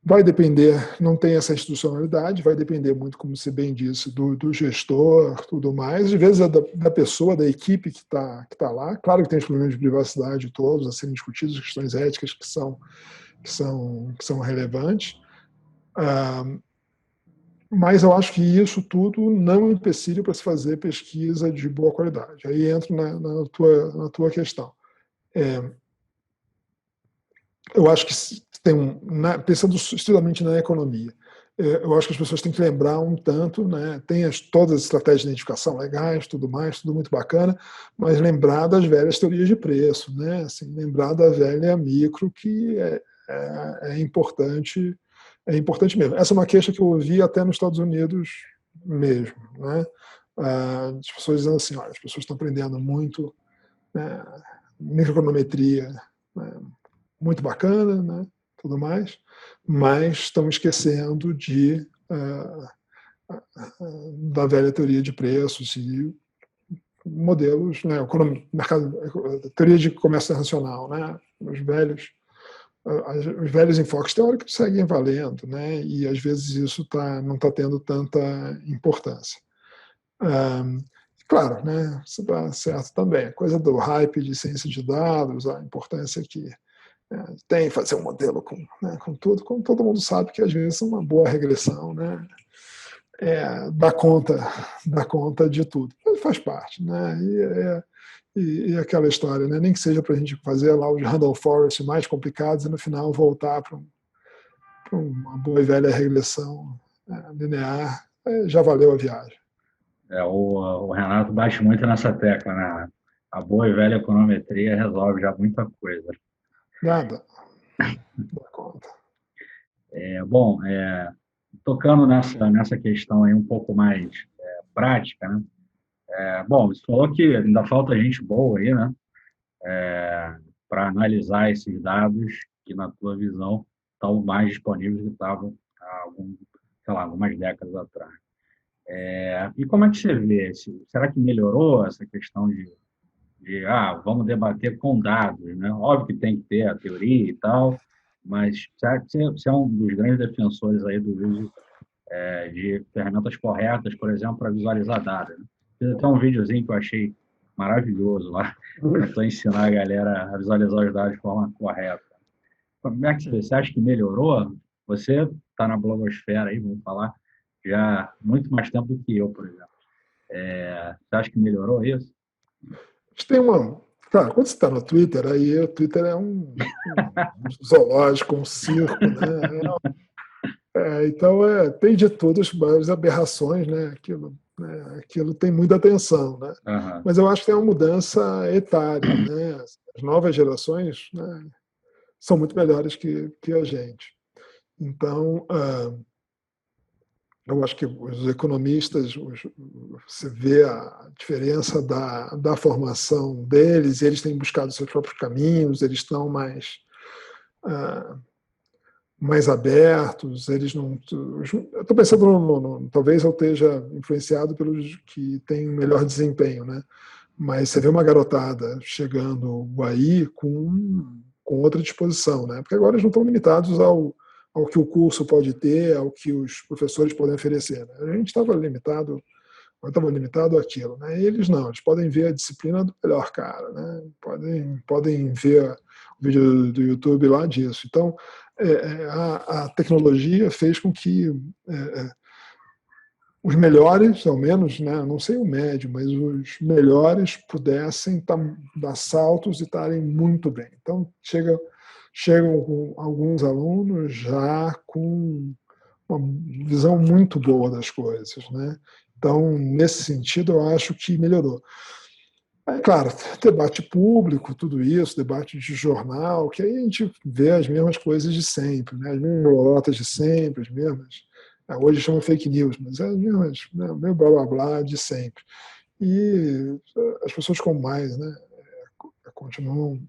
Vai depender, não tem essa institucionalidade, vai depender muito, como você bem disse, do gestor, tudo mais, às vezes da pessoa, da equipe que tá lá. Claro que tem os problemas de privacidade todos a serem discutidos, as questões éticas que são relevantes, mas eu acho que isso tudo não é empecilho para se fazer pesquisa de boa qualidade. Aí entro na tua questão. Eu acho que pensando estritamente na economia, eu acho que as pessoas têm que lembrar um tanto, né? Tem todas as estratégias de identificação legais, tudo mais, tudo muito bacana, mas lembrar das velhas teorias de preço, né? Assim, lembrar da velha micro, que é importante mesmo. Essa é uma queixa que eu ouvi até nos Estados Unidos mesmo, né? As pessoas dizendo assim: olha, as pessoas estão aprendendo muito, né, microeconometria, né, muito bacana, né, tudo mais, mas estão esquecendo da velha teoria de preços e modelos, né, teoria de comércio internacional, né, os velhos enfoques teóricos seguem valendo, né, e às vezes isso não está tendo tanta importância. Claro, né, isso está certo também. A coisa do hype de ciência de dados, a importância que tem fazer um modelo com tudo, como todo mundo sabe que às vezes uma boa regressão, né, dá conta de tudo. Mas faz parte, né? E aquela história, né? Nem que seja para a gente fazer lá os Randall Forest mais complicados e no final voltar para uma boa e velha regressão linear, já valeu a viagem. O Renato bate muito nessa tecla, né? A boa e velha econometria resolve já muita coisa. Nada. Dá conta. Bom, tocando nessa questão aí um pouco mais prática, né? Bom, você falou que ainda falta gente boa aí, né? Para analisar esses dados que, na tua visão, estão mais disponíveis do que estavam há algumas décadas atrás. E como é que você vê? Será que melhorou essa questão de vamos debater com dados, né? Óbvio que tem que ter a teoria e tal, mas você é um dos grandes defensores aí do uso de ferramentas corretas, por exemplo, para visualizar dados, né? Fiz até um videozinho que eu achei maravilhoso lá, para ensinar a galera a visualizar os dados de forma correta. Como é que você vê? Você acha que melhorou? Você está na blogosfera aí, vamos falar, já muito mais tempo do que eu, por exemplo. Você acha que melhorou isso? Tem Claro, quando você está no Twitter, aí o Twitter é um zoológico, um circo, né? Então, tem de tudo, as aberrações, né? Aquilo tem muita atenção, né? Aham. Mas eu acho que tem uma mudança etária, né? As novas gerações, né, são muito melhores que a gente. Então, eu acho que os economistas, você vê a diferença da formação deles, eles têm buscado seus próprios caminhos, eles estão mais abertos, eles não. Eu estou pensando, talvez eu esteja influenciado pelos que têm melhor desempenho, né? Mas você vê uma garotada chegando aí com outra disposição, né? Porque agora eles não estão limitados ao que o curso pode ter, ao que os professores podem oferecer. Né? A gente estava limitado àquilo, né? E eles não, eles podem ver a disciplina do melhor cara, né? Podem ver o vídeo do YouTube lá disso. Então, a tecnologia fez com que os melhores, ao menos, né, não sei o médio, mas os melhores pudessem dar saltos e estarem muito bem. Então, chegam alguns alunos já com uma visão muito boa das coisas, né? Então, nesse sentido, eu acho que melhorou. Aí, claro, debate público, tudo isso, debate de jornal, que aí a gente vê as mesmas coisas de sempre, né? As mesmas lorotas de sempre, as mesmas. Hoje chama fake news, mas é as mesmas, né? O meu blá blá blá de sempre. E as pessoas com mais, né? Continuam.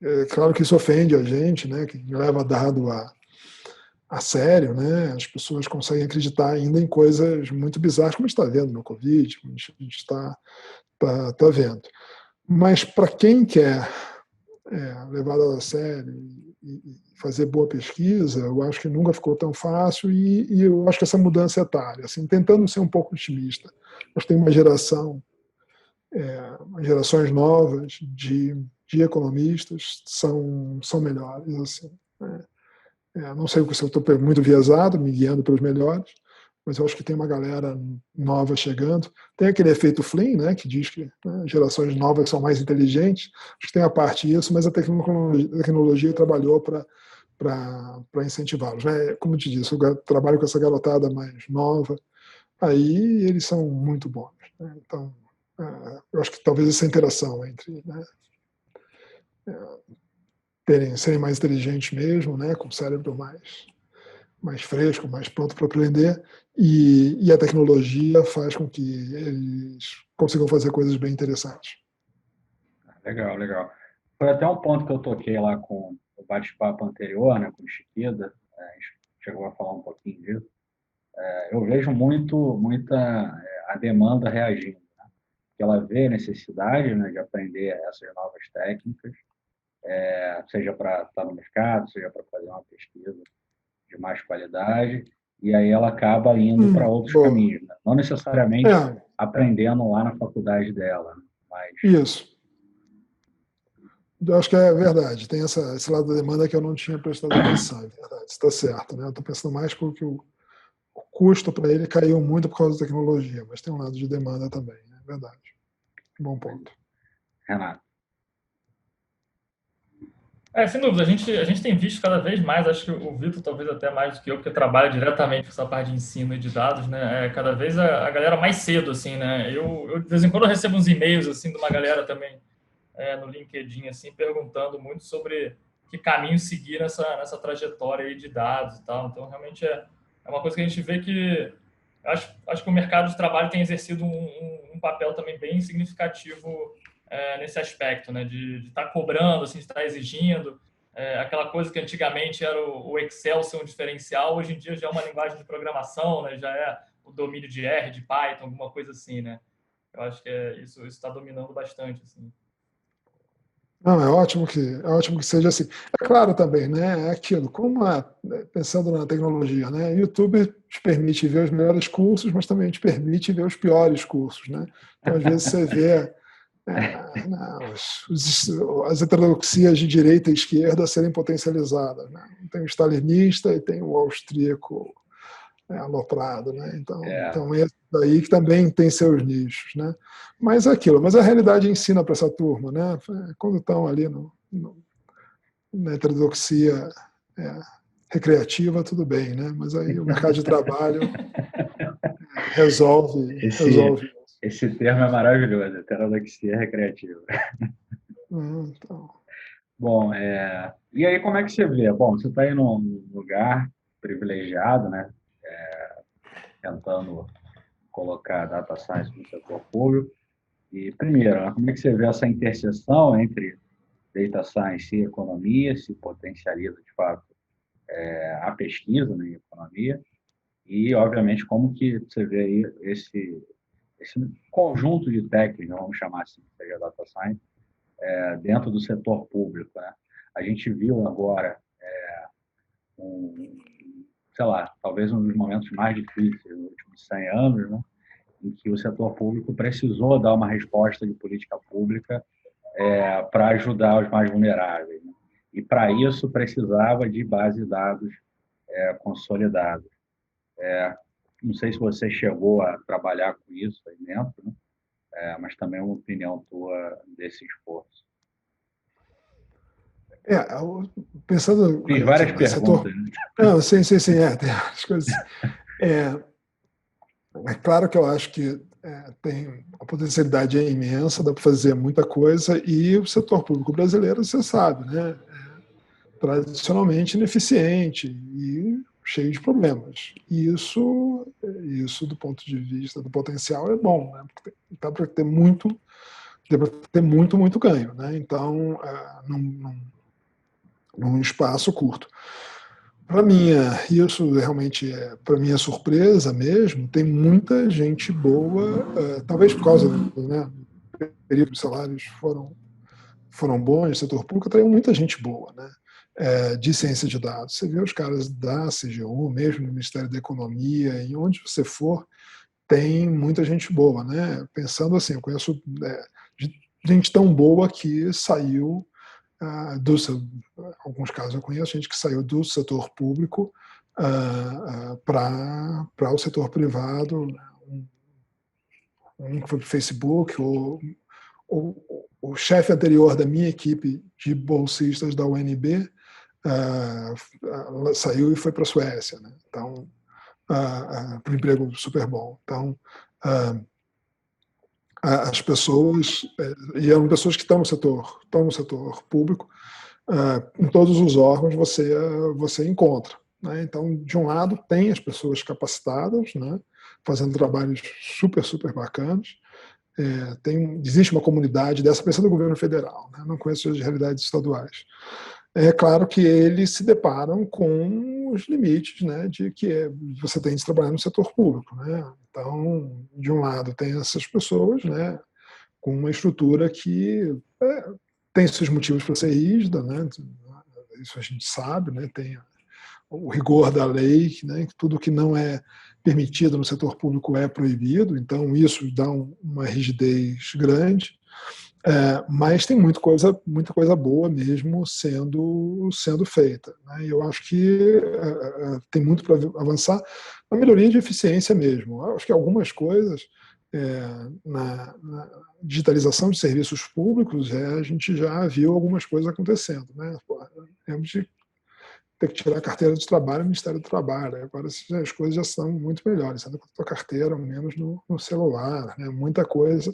É claro que isso ofende a gente, né? Que leva dado a sério, né? As pessoas conseguem acreditar ainda em coisas muito bizarras, como a gente está vendo no Covid, como a gente está vendo. Mas para quem quer levar a sério e fazer boa pesquisa, eu acho que nunca ficou tão fácil e eu acho que essa mudança é etária, assim, tentando ser um pouco otimista. Nós temos gerações novas de economistas são melhores, assim, né? Não sei se eu estou muito viesado, me guiando pelos melhores, mas eu acho que tem uma galera nova chegando. Tem aquele efeito Flynn, né, que diz que, né, gerações novas são mais inteligentes. Acho que tem a parte disso, mas a tecnologia trabalhou para incentivá-los, né? Como eu te disse, eu trabalho com essa garotada mais nova, aí eles são muito bons, né? Então, eu acho que talvez essa interação entre, né, serem mais inteligentes mesmo, né, com o cérebro mais fresco, mais pronto para aprender, e a tecnologia faz com que eles consigam fazer coisas bem interessantes. Legal, legal. Foi até um ponto que eu toquei lá com o bate-papo anterior, né, com o Chiquida, a gente chegou a falar um pouquinho disso. Eu vejo muita a demanda reagindo, né? Que ela vê a necessidade, né, de aprender essas novas técnicas, seja para estar no mercado, seja para fazer uma pesquisa de mais qualidade, e aí ela acaba indo para outros caminhos, né? Não necessariamente aprendendo lá na faculdade dela, né? Mas... Isso. Eu acho que é verdade. Tem esse lado da demanda que eu não tinha prestado atenção. É verdade, está certo, né? Eu estou pensando mais porque o custo para ele caiu muito por causa da tecnologia, mas tem um lado de demanda também, é verdade. Bom ponto. Renato. Sem dúvida, a gente tem visto cada vez mais, acho que o Vitor talvez até mais do que eu, porque trabalha diretamente com essa parte de ensino e de dados, né? Cada vez a galera mais cedo, assim, né? Eu de vez em quando eu recebo uns e-mails, assim, de uma galera também no LinkedIn, assim, perguntando muito sobre que caminho seguir nessa trajetória aí de dados e tal. Então, realmente é uma coisa que a gente vê que acho que o mercado de trabalho tem exercido um papel também bem significativo nesse aspecto, né, de estar cobrando, assim, de estar exigindo. Aquela coisa que antigamente era o Excel ser um diferencial, hoje em dia já é uma linguagem de programação, né, já é o domínio de R, de Python, alguma coisa assim, né? Eu acho que isso está dominando bastante, assim. Não, é ótimo que seja assim. É claro também, né? É aquilo, pensando na tecnologia, né? YouTube te permite ver os melhores cursos, mas também te permite ver os piores cursos, né? Então, às vezes você vê as heterodoxias de direita e esquerda serem potencializadas, né? Tem o stalinista e tem o austríaco aloprado, né? Então esse daí que também tem seus nichos, né? Mas é aquilo, mas a realidade ensina para essa turma, né? Quando estão ali na heterodoxia recreativa, tudo bem, né? Mas aí o mercado de trabalho resolve Esse, isso. esse termo é maravilhoso, heterodoxia recreativa. Então, Bom, e aí como é que você vê? Bom, você está aí num lugar privilegiado, né? Tentando colocar data science no setor público. E, primeiro, né, como é que você vê essa interseção entre data science e economia, se potencializa, de fato, a pesquisa, né, em economia? E, obviamente, como que você vê aí esse conjunto de técnicas, vamos chamar assim, que seja data science, dentro do setor público, né? A gente viu agora sei lá, talvez um dos momentos mais difíceis nos últimos 100 anos, né? Em que o setor público precisou dar uma resposta de política pública para ajudar os mais vulneráveis, né? E para isso precisava de base de dados consolidados. Não sei se você chegou a trabalhar com isso aí dentro, né? Mas também uma opinião tua desse esforço. Pensando Fiz várias no perguntas. setor... Não, sim, tem várias coisas. É claro que eu acho que tem a potencialidade é imensa, dá para fazer muita coisa, e o setor público brasileiro, você sabe, né, tradicionalmente ineficiente e cheio de problemas. E isso do ponto de vista do potencial é bom, né, porque dá para ter muito ganho, né? Então, num espaço curto. Isso realmente para minha surpresa mesmo, tem muita gente boa, talvez por causa do, né, período de salários foram bons no setor público, tem muita gente boa, né, de ciência de dados. Você vê os caras da CGU, mesmo no Ministério da Economia, em onde você for, tem muita gente boa, né? Pensando assim, eu conheço gente tão boa que saiu alguns casos eu conheço gente que saiu do setor público para o setor privado, um que foi para o Facebook, o chefe anterior da minha equipe de bolsistas da UNB saiu e foi para a Suécia, né? Então, para um emprego super bom. Então, as pessoas, e eram pessoas que estão no setor público, em todos os órgãos você encontra, né? Então, de um lado, tem as pessoas capacitadas, né, fazendo trabalhos super bacanas. Existe uma comunidade dessa, pensando no governo federal, né? Não conheço as realidades estaduais. É claro que eles se deparam com os limites, né, de que você tem de trabalhar no setor público, né? Então, de um lado, tem essas pessoas, né, com uma estrutura que tem seus motivos para ser rígida, né? Isso a gente sabe, né? Tem o rigor da lei, né? Tudo que não é permitido no setor público é proibido, então isso dá uma rigidez grande. Mas tem muita coisa boa mesmo sendo feita, né? E eu acho que tem muito para avançar na melhoria de eficiência mesmo. Eu acho que algumas coisas na digitalização de serviços públicos a gente já viu algumas coisas acontecendo, né? Temos de ter que tirar a carteira de trabalho do Ministério do Trabalho. Agora as coisas já são muito melhores, sendo com a tua carteira, ao menos no celular, né? Muita coisa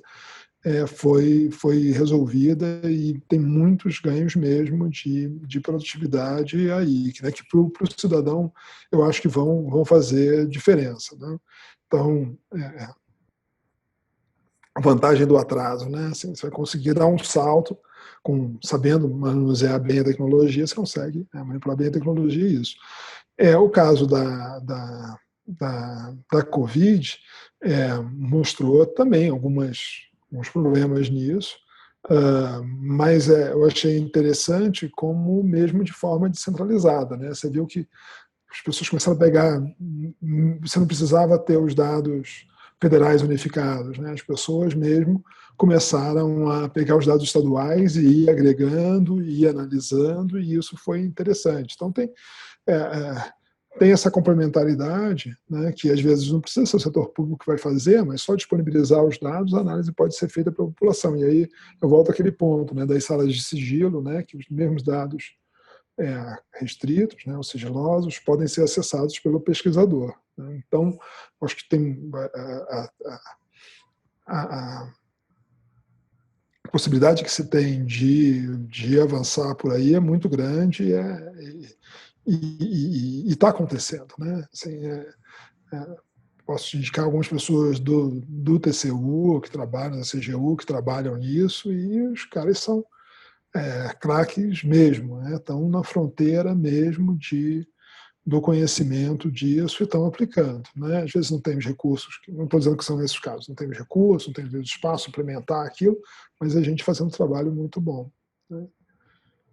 foi resolvida e tem muitos ganhos mesmo de produtividade aí, né, que para o cidadão eu acho que vão fazer diferença, né? Então, a vantagem do atraso, né? Assim, você vai conseguir dar um salto, sabendo manusear bem a tecnologia, você consegue manipular bem a tecnologia e isso. O caso da Covid mostrou também alguns problemas nisso, mas eu achei interessante como mesmo de forma descentralizada, né? Você viu que as pessoas começaram a pegar, você não precisava ter os dados federais unificados, né? As pessoas mesmo começaram a pegar os dados estaduais e ir agregando, e ir analisando, e isso foi interessante. Então tem essa complementaridade, né, que às vezes não precisa ser o setor público que vai fazer, mas só disponibilizar os dados, a análise pode ser feita pela população. E aí eu volto àquele ponto, né, das salas de sigilo, né, que os mesmos dados restritos, né, ou sigilosos, podem ser acessados pelo pesquisador. Né? Então, acho que tem a possibilidade que se tem de avançar por aí é muito grande e está acontecendo. Né? Assim, posso indicar algumas pessoas do TCU, que trabalham, da CGU, que trabalham nisso, e os caras são craques mesmo, né? Estão na fronteira mesmo do conhecimento disso e estão aplicando. Né? Às vezes não tem os recursos, não estou dizendo que são esses casos, não tem os recursos, não tem o espaço para implementar aquilo, mas a gente fazendo um trabalho muito bom. Né?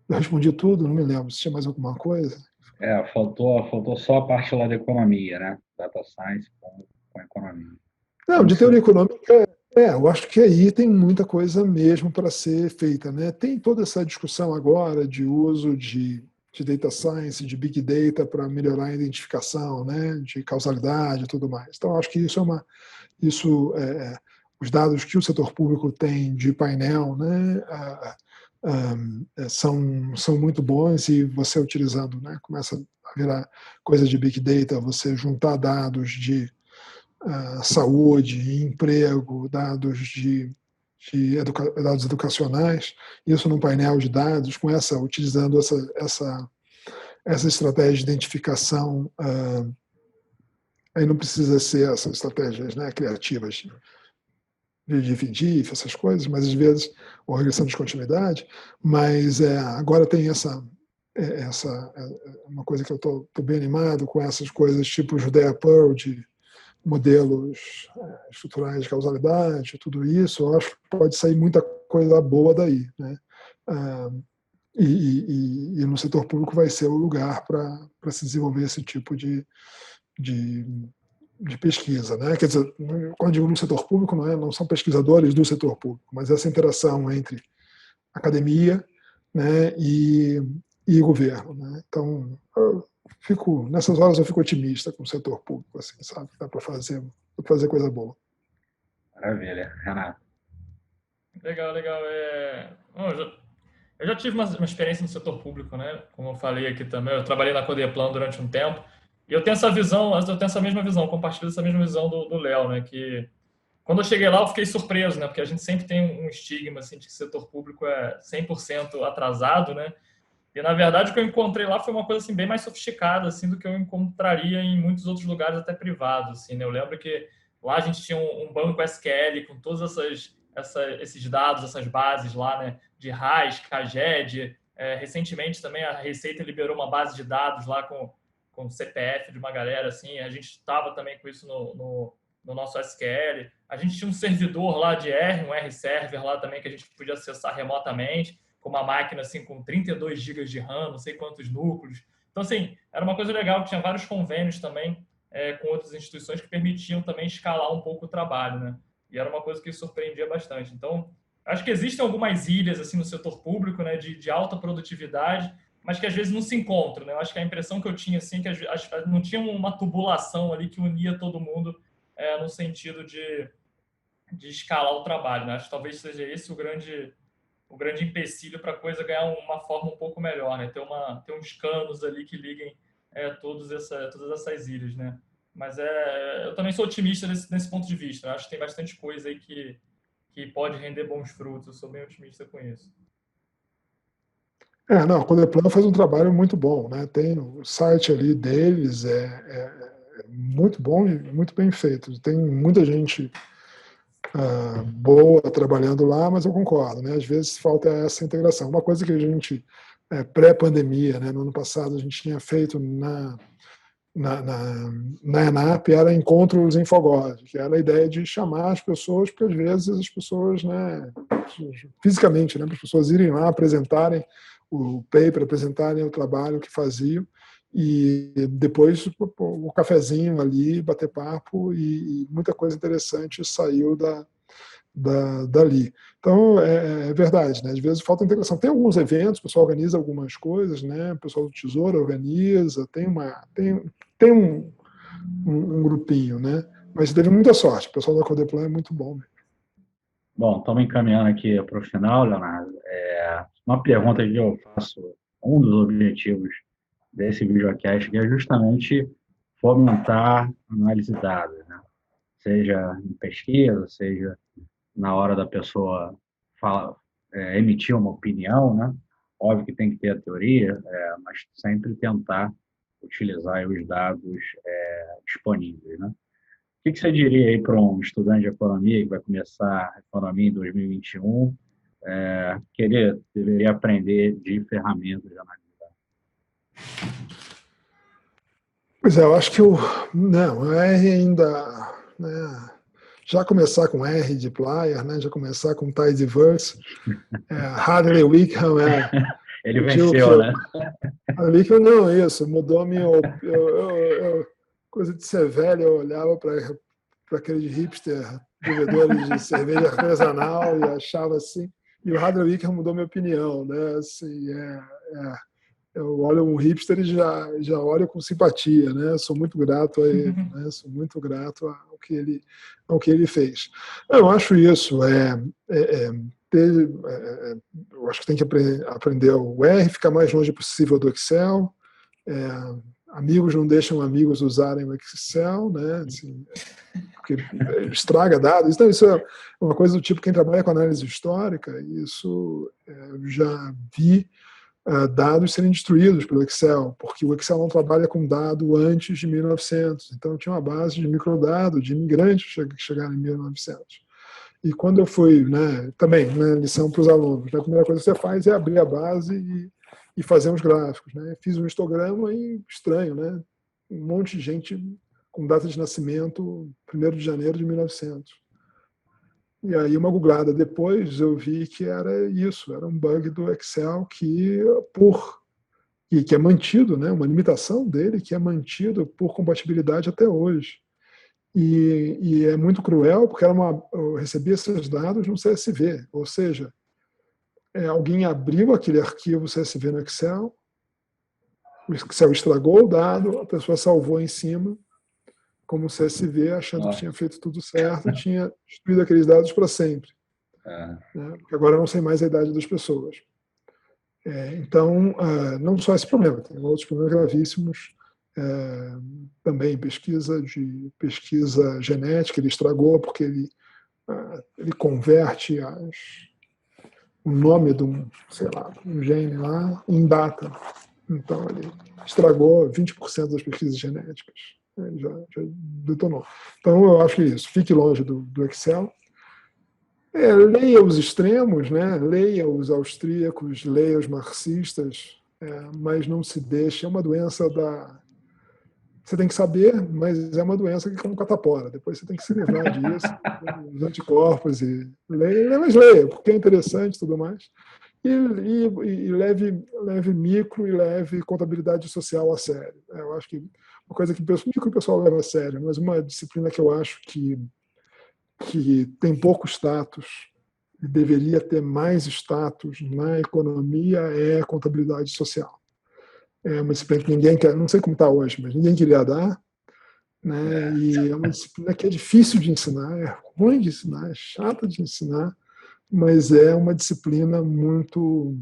Eu respondi tudo, não me lembro se tinha mais alguma coisa. Faltou só a parte lá da economia, né? Data Science com economia. Não, de teoria econômica, eu acho que aí tem muita coisa mesmo para ser feita. Né? Tem toda essa discussão agora de uso de data science, de big data para melhorar a identificação, né? De causalidade e tudo mais. Então, acho que os dados que o setor público tem de painel, né? São muito bons, e você utilizando, né? Começa a virar coisa de big data, você juntar dados de saúde, emprego, dados dados educacionais, isso num painel de dados, utilizando essa estratégia de identificação. Aí não precisa ser essas estratégias, né, criativas de FDIF, essas coisas, mas às vezes, ou regressão de continuidade, mas agora tem uma coisa que eu estou bem animado com essas coisas tipo Judea-Pearl, de modelos estruturais de causalidade, tudo isso. Eu acho que pode sair muita coisa boa daí. Né? E no setor público vai ser o lugar para se desenvolver esse tipo de pesquisa. Né? Quer dizer, quando digo no setor público, não são pesquisadores do setor público, mas essa interação entre academia, né, e governo. Né? Então, nessas horas eu fico otimista com o setor público, assim, sabe? Dá para fazer coisa boa. Maravilha, Renato. Legal. Eu já tive uma experiência no setor público, né? Como eu falei aqui também, eu trabalhei na Codeplan durante um tempo, e eu tenho essa mesma visão, compartilho essa mesma visão do Léo, né? Que quando eu cheguei lá, eu fiquei surpreso, né? Porque a gente sempre tem um estigma assim, de que o setor público é 100% atrasado, né? E, na verdade, o que eu encontrei lá foi uma coisa assim, bem mais sofisticada assim, do que eu encontraria em muitos outros lugares, até privados. Assim, né? Eu lembro que lá a gente tinha um banco SQL com todos esses dados, essas bases lá, né? De RAIS, CAGED. Recentemente também a Receita liberou uma base de dados lá com CPF de uma galera. Assim, a gente estava também com isso no nosso SQL. A gente tinha um servidor lá de um R-Server lá também, que a gente podia acessar remotamente, com uma máquina assim, com 32 GB de RAM, não sei quantos núcleos. Então, assim, era uma coisa legal, que tinha vários convênios também com outras instituições que permitiam também escalar um pouco o trabalho, né? E era uma coisa que surpreendia bastante. Então, acho que existem algumas ilhas assim no setor público, né, de alta produtividade, mas que às vezes não se encontram, né? Eu acho que a impressão que eu tinha assim, que não tinha uma tubulação ali que unia todo mundo no sentido de escalar o trabalho, né? Acho que talvez seja esse o grande empecilho para a coisa ganhar uma forma um pouco melhor, né? Ter uns canos ali que liguem todas essas ilhas, né? Mas eu também sou otimista nesse ponto de vista, né? Acho que tem bastante coisa aí que pode render bons frutos. Eu sou bem otimista com isso. Não, a Codeplan faz um trabalho muito bom, né? Tem o site ali deles, muito bom e muito bem feito. Tem muita gente boa trabalhando lá, mas eu concordo, né? Às vezes falta essa integração. Uma coisa que a gente, pré-pandemia, né, no ano passado, a gente tinha feito na ENAP era encontros Infogov, que era a ideia de chamar as pessoas, porque às vezes as pessoas, né, fisicamente, né, as pessoas irem lá apresentarem o paper, apresentarem o trabalho que faziam, e depois o cafezinho ali, bater papo, e muita coisa interessante saiu dali. Então, é verdade, né? Às vezes falta integração. Tem alguns eventos, o pessoal organiza algumas coisas, né? O pessoal do Tesouro organiza, tem um grupinho, né? Mas teve muita sorte, o pessoal da Codeplan é muito bom mesmo. Bom, estamos encaminhando aqui para o final, Leonardo. Uma pergunta que eu faço um dos objetivos desse videocast, que é justamente fomentar análise de dados, né? Seja em pesquisa, seja na hora da pessoa emitir uma opinião, né? Óbvio que tem que ter a teoria, mas sempre tentar utilizar os dados disponíveis, né? O que você diria aí para um estudante de economia que vai começar a economia em 2021, que ele deveria aprender de ferramentas de análise de dados? Pois é, eu acho que não, R ainda, né, já começar com R de Plyer, né, já começar com Tidyverse, Hadley Wickham ele venceu, né? Hadley Wickham não, isso, mudou minha coisa de ser velho, eu olhava para aqueles hipster bebedores de cerveja artesanal e achava assim, e o Hadley Wickham mudou minha opinião, né, assim, eu olho um hipster e já olho com simpatia, né? Sou muito grato a ele, né? Sou muito grato ao que ele fez. Eu acho isso. Eu acho que tem que aprender o R, ficar mais longe possível do Excel. Amigos não deixam amigos usarem o Excel, né? Assim, porque estraga dados. Então, isso é uma coisa do tipo, quem trabalha com análise histórica, isso eu já vi dados serem destruídos pelo Excel, porque o Excel não trabalha com dado antes de 1900. Então, tinha uma base de microdados, de imigrantes que chegaram em 1900. E quando eu fui, né, também, né, lição para os alunos, a primeira coisa que você faz é abrir a base e fazer uns gráficos. Né? Fiz um histograma e, estranho, né? Um monte de gente com data de nascimento 1º de janeiro de 1900. E aí, uma googlada depois, eu vi que era isso, era um bug do Excel que é mantido, né, uma limitação dele que é mantido por compatibilidade até hoje. E é muito cruel, porque eu recebi esses dados no CSV, ou seja, alguém abriu aquele arquivo CSV no Excel, o Excel estragou o dado, a pessoa salvou em cima, como CSV, achando que tinha feito tudo certo, tinha destruído aqueles dados para sempre. Né? Porque agora eu não sei mais a idade das pessoas. Então, não só esse problema, tem outros problemas gravíssimos, também pesquisa genética, ele estragou porque ele converte o nome de um gene lá em data. Então, ele estragou 20% das pesquisas genéticas. Já detonou. Então, eu acho que é isso. Fique longe do Excel. Leia os extremos, né? Leia os austríacos, leia os marxistas, mas não se deixe. É uma doença Você tem que saber, mas é uma doença que é como catapora. Depois você tem que se livrar disso, os anticorpos, e leia, porque é interessante e tudo mais. E leve micro e leve contabilidade social a sério. Eu acho que uma coisa que o pessoal leva a sério, mas uma disciplina que eu acho que tem pouco status e deveria ter mais status na economia é a contabilidade social. É uma disciplina que ninguém quer, não sei como está hoje, mas ninguém queria dar, né? E é uma disciplina que é difícil de ensinar, é ruim de ensinar, é chata de ensinar, mas é uma disciplina muito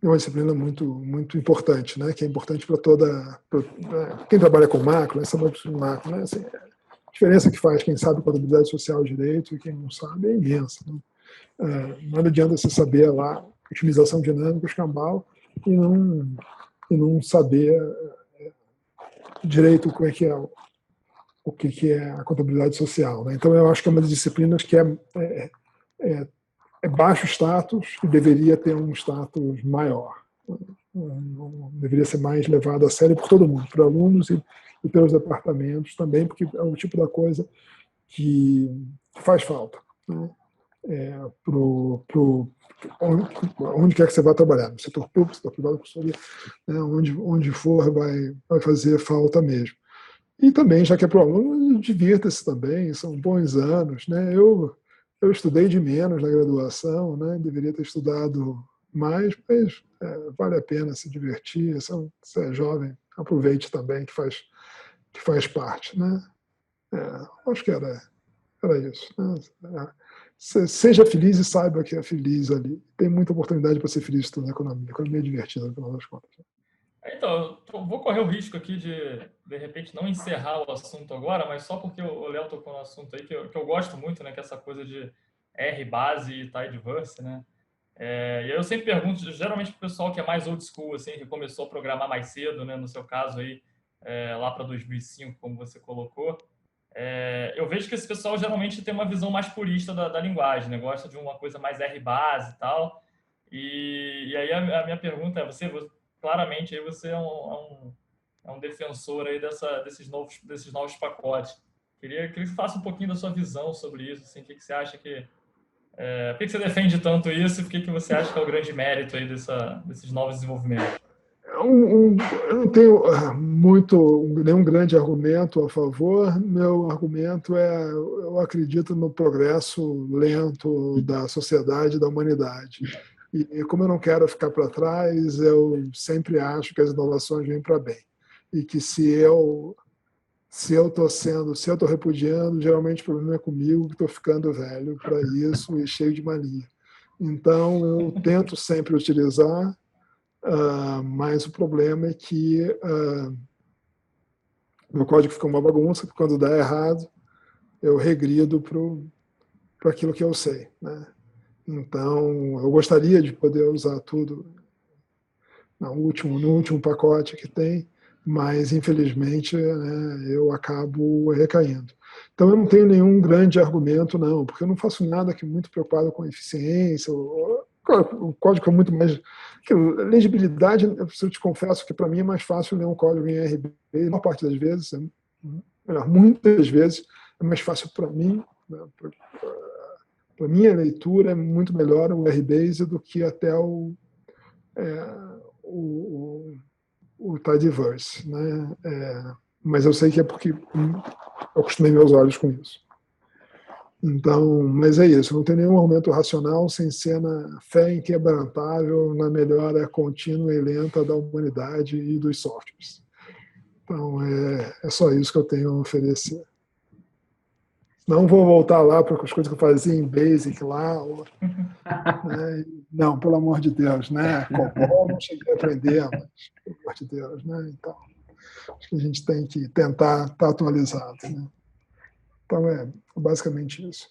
muito importante, né? Que é importante para quem trabalha com macro, essa é macro, né? Assim, a diferença que faz quem sabe contabilidade social direito e quem não sabe é imensa. Né? Nada adianta você saber lá otimização dinâmica, escambau, e não saber direito como é que é o que é a contabilidade social. Né? Então, eu acho que é uma das disciplinas que é baixo status e deveria ter um status maior. Deveria ser mais levado a sério por todo mundo, por alunos e pelos departamentos também, porque é o tipo da coisa que faz falta. Né? Onde quer que você vá trabalhar, no setor público, setor privado, consultoria, né? onde for, vai fazer falta mesmo. E também, já que é para o aluno, divirta-se também, são bons anos. Né? Eu estudei de menos na graduação, né? Deveria ter estudado mais, mas vale a pena se divertir. Você é jovem, aproveite também, que faz parte. Né? Acho que era isso. Né? seja feliz e saiba que é feliz ali. Tem muita oportunidade para ser feliz na economia. A economia é divertida, no final das contas. Então, eu vou correr o risco aqui de repente, não encerrar o assunto agora, mas só porque o Léo tocou no assunto aí, que eu gosto muito, né, que é essa coisa de R-base e Tidyverse, né? E aí eu sempre pergunto, geralmente para o pessoal que é mais old school, assim, que começou a programar mais cedo, né, no seu caso aí, lá para 2005, como você colocou, eu vejo que esse pessoal geralmente tem uma visão mais purista da linguagem, né? Gosta de uma coisa mais R-base e tal. E aí a minha pergunta é, claramente aí você é um defensor aí desses novos pacotes. Queria que você faça um pouquinho da sua visão sobre isso, assim, o que você acha que... por que você defende tanto isso e por que você acha que é o grande mérito aí desses novos desenvolvimentos? Eu não tenho nenhum grande argumento a favor. Meu argumento eu acredito no progresso lento da sociedade e da humanidade. E como eu não quero ficar para trás, eu sempre acho que as inovações vêm para bem. E que se eu estou repudiando, geralmente o problema é comigo, que estou ficando velho para isso e cheio de mania. Então, eu tento sempre utilizar, mas o problema é que meu código fica uma bagunça, porque quando dá errado, eu regrido para aquilo que eu sei, né? Então, eu gostaria de poder usar tudo no último pacote que tem, mas, infelizmente, né, eu acabo recaindo. Então, eu não tenho nenhum grande argumento, não, porque eu não faço nada que muito preocupado com eficiência. O código é muito mais... Legibilidade, eu te confesso que, para mim, é mais fácil ler um código em RB, a maior parte das vezes, muitas vezes, é mais fácil para mim, né, para minha leitura, é muito melhor o RBase do que até o Tidyverse, né? Mas eu sei que é porque eu acostumei meus olhos com isso. Então, mas é isso, não tem nenhum argumento racional sem ser na fé inquebrantável na melhora contínua e lenta da humanidade e dos softwares. Então, é só isso que eu tenho a oferecer. Não vou voltar lá para as coisas que eu fazia em Basic lá. Né? Não, pelo amor de Deus, né? COBOL não cheguei a aprender, mas, pelo amor de Deus, né? Então, acho que a gente tem que tentar estar atualizado, né? Então, é basicamente isso.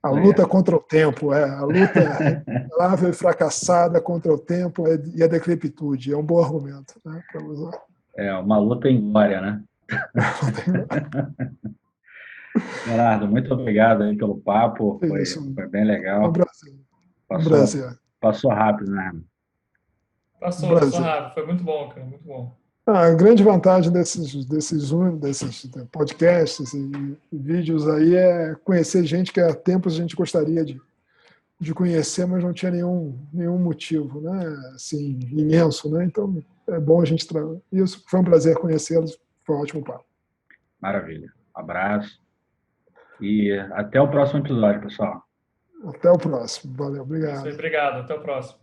A luta contra o tempo, a luta irrecuperável e fracassada contra o tempo e a decrepitude. É um bom argumento, né, para usar. Uma luta em glória, né? Gerardo, muito obrigado aí pelo papo, foi bem legal. Um prazer. Passou rápido, né? Passou rápido, foi muito bom, cara, muito bom. A grande vantagem desses podcasts e vídeos aí é conhecer gente que há tempos a gente gostaria de conhecer, mas não tinha nenhum motivo, né? Assim, imenso, né? Então é bom a gente isso. Foi um prazer conhecê-los, foi um ótimo papo. Maravilha. Um abraço e até o próximo episódio, pessoal. Até o próximo. Valeu, obrigado. Obrigado, até o próximo.